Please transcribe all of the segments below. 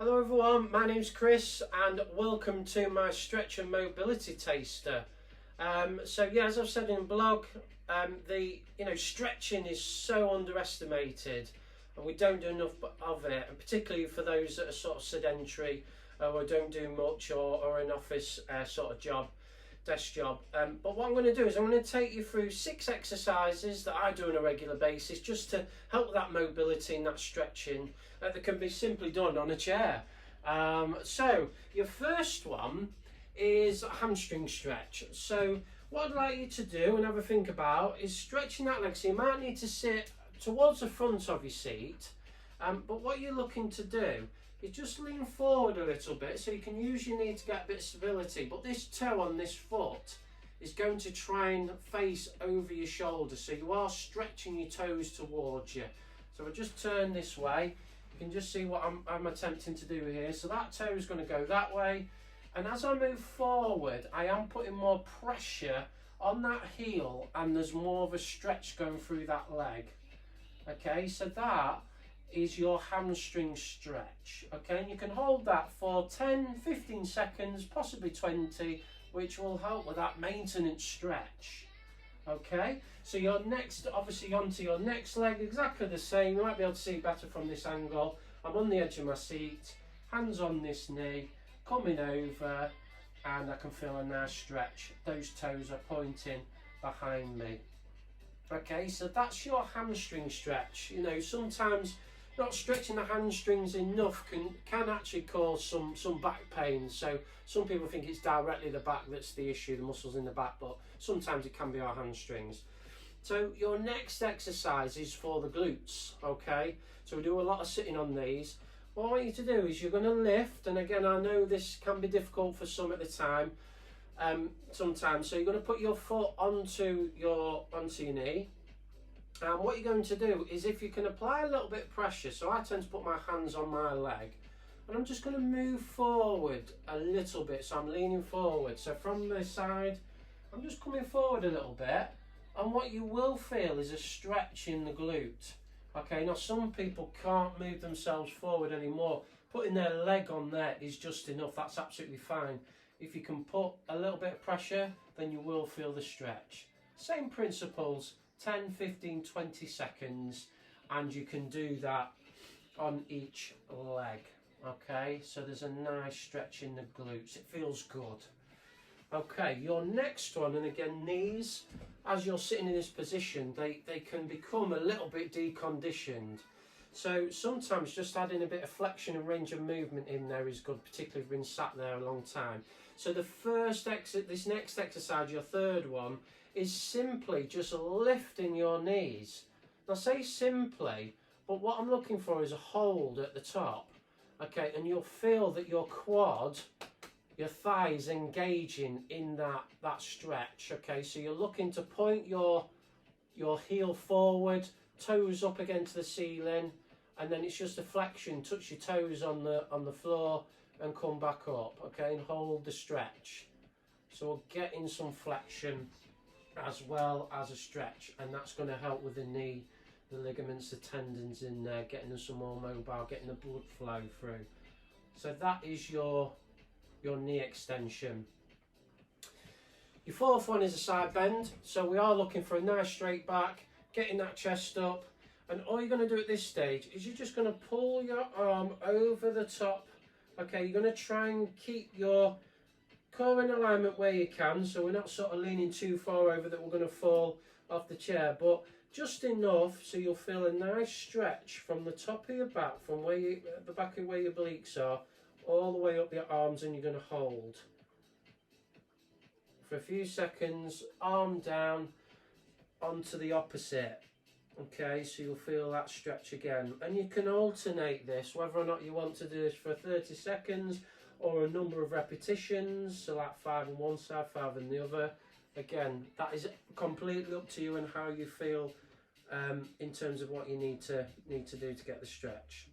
Hello everyone, my name's Chris and welcome to my stretch and mobility taster. As I've said in the blog, stretching is so underestimated and we don't do enough of it, and particularly for those that are sort of sedentary or don't do much or an office sort of job, desk job. But what I'm going to do is I'm going to take you through 6 exercises that I do on a regular basis just to help with that mobility and that stretching that can be simply done on a chair. So your first one is a hamstring stretch. So what I'd like you to do and have a think about is stretching that leg. So you might need to sit towards the front of your seat, but what you're looking to do is just lean forward a little bit so you can use your knee to get a bit of stability, but this toe on this foot is going to try and face over your shoulder, so you are stretching your toes towards you. So I'll just turn this way. You can just see what I'm attempting to do here. So that toe is going to go that way, and as I move forward I am putting more pressure on that heel and there's more of a stretch going through that leg. Okay, so that is your hamstring stretch. Okay, and you can hold that for 10-15 seconds, possibly 20, which will help with that maintenance stretch. Okay, so your next, obviously onto your next leg, exactly the same. You might be able to see better from this angle. I'm on the edge of my seat, hands on this knee, coming over, and I can feel a nice stretch. Those toes are pointing behind me. Okay, so that's your hamstring stretch. You know, sometimes not stretching the hamstrings enough can actually cause some back pain. So some people think it's directly the back that's the issue, the muscles in the back, but sometimes it can be our hamstrings. So your next exercise is for the glutes. Okay, so we do a lot of sitting on these. What I want you to do is you're going to lift, and again I know this can be difficult for some at the time, sometimes. So you're going to put your foot onto your knee. And what you're going to do is, if you can apply a little bit of pressure, so I tend to put my hands on my leg and I'm just going to move forward a little bit, so I'm leaning forward. So from the side I'm just coming forward a little bit, and what you will feel is a stretch in the glute. Okay, now some people can't move themselves forward anymore. Putting their leg on there is just enough, that's absolutely fine. If you can put a little bit of pressure, then you will feel the stretch. Same principles, 10, 15, 20 seconds, and you can do that on each leg. Okay, so there's a nice stretch in the glutes, it feels good. Okay, your next one, and again knees, as you're sitting in this position, they can become a little bit deconditioned. So sometimes just adding a bit of flexion and range of movement in there is good, particularly if you've been sat there a long time. So the first this next exercise, your third one, is simply just lifting your knees. Now say simply, but what I'm looking for is a hold at the top. Okay, and you'll feel that your quad, your thighs engaging in that stretch. Okay, so you're looking to point your heel forward, toes up against the ceiling, and then it's just a flexion. Touch your toes on the floor and come back up. Okay, and hold the stretch. So we're getting some flexion as well as a stretch, and that's going to help with the knee, the ligaments, the tendons in there, getting them some more mobile, getting the blood flow through. So that is your knee extension. Your fourth one is a side bend. So we are looking for a nice straight back, getting that chest up, and all you're going to do at this stage is you're just going to pull your arm over the top. Okay, you're going to try and keep your core in alignment where you can, so we're not sort of leaning too far over that we're going to fall off the chair, but just enough so you'll feel a nice stretch from the top of your back, from where the back of where your obliques are, all the way up your arms, and you're going to hold for a few seconds, arm down onto the opposite. Okay, so you'll feel that stretch again, and you can alternate this, whether or not you want to do this for 30 seconds or a number of repetitions, so like 5 on one side, 5 on the other. Again, that is completely up to you and how you feel in terms of what you need to do to get the stretch.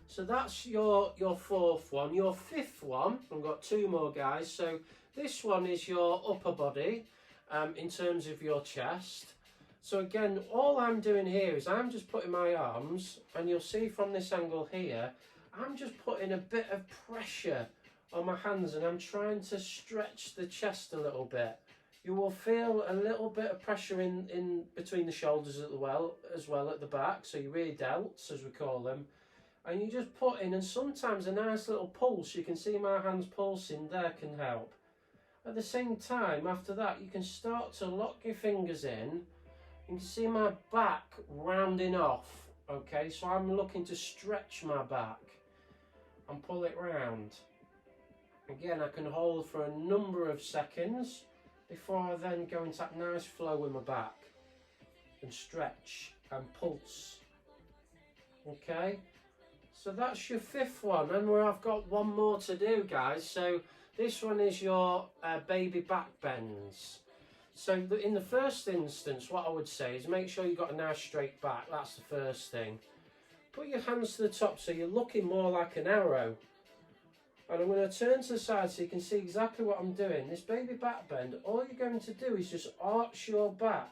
So that's your fourth one. Your fifth one, I've got 2 more guys. So this one is your upper body in terms of your chest. So again, all I'm doing here is I'm just putting my arms, and you'll see from this angle here, I'm just putting a bit of pressure on my hands and I'm trying to stretch the chest a little bit. You will feel a little bit of pressure in between the shoulders as well at the back, so your rear delts as we call them. And you just put in, and sometimes a nice little pulse, you can see my hands pulsing there, can help. At the same time, after that, you can start to lock your fingers in. You can see my back rounding off, okay? So I'm looking to stretch my back and pull it round. Again, I can hold for a number of seconds before I then go into that nice flow in my back and stretch and pulse. Okay, so that's your 5th one, and I've got one more to do, guys. So this one is your baby back bends. So in the first instance, what I would say is make sure you've got a nice straight back. That's the first thing. Put your hands to the top so you're looking more like an arrow. And I'm going to turn to the side so you can see exactly what I'm doing. This baby back bend, all you're going to do is just arch your back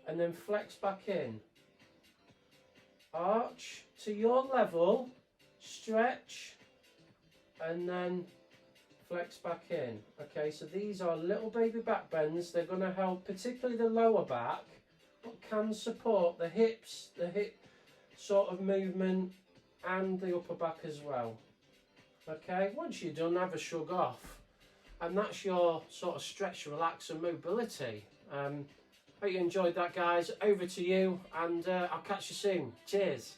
and then flex back in. Arch to your level, stretch, and then flex back in. Okay, so these are little baby back bends. They're going to help particularly the lower back, but can support the hips, the hip sort of movement, and the upper back as well. Okay, once you're done, have a shrug off, and that's your sort of stretch, relax and mobility. Hope you enjoyed that, guys. Over to you, and I'll catch you soon. Cheers.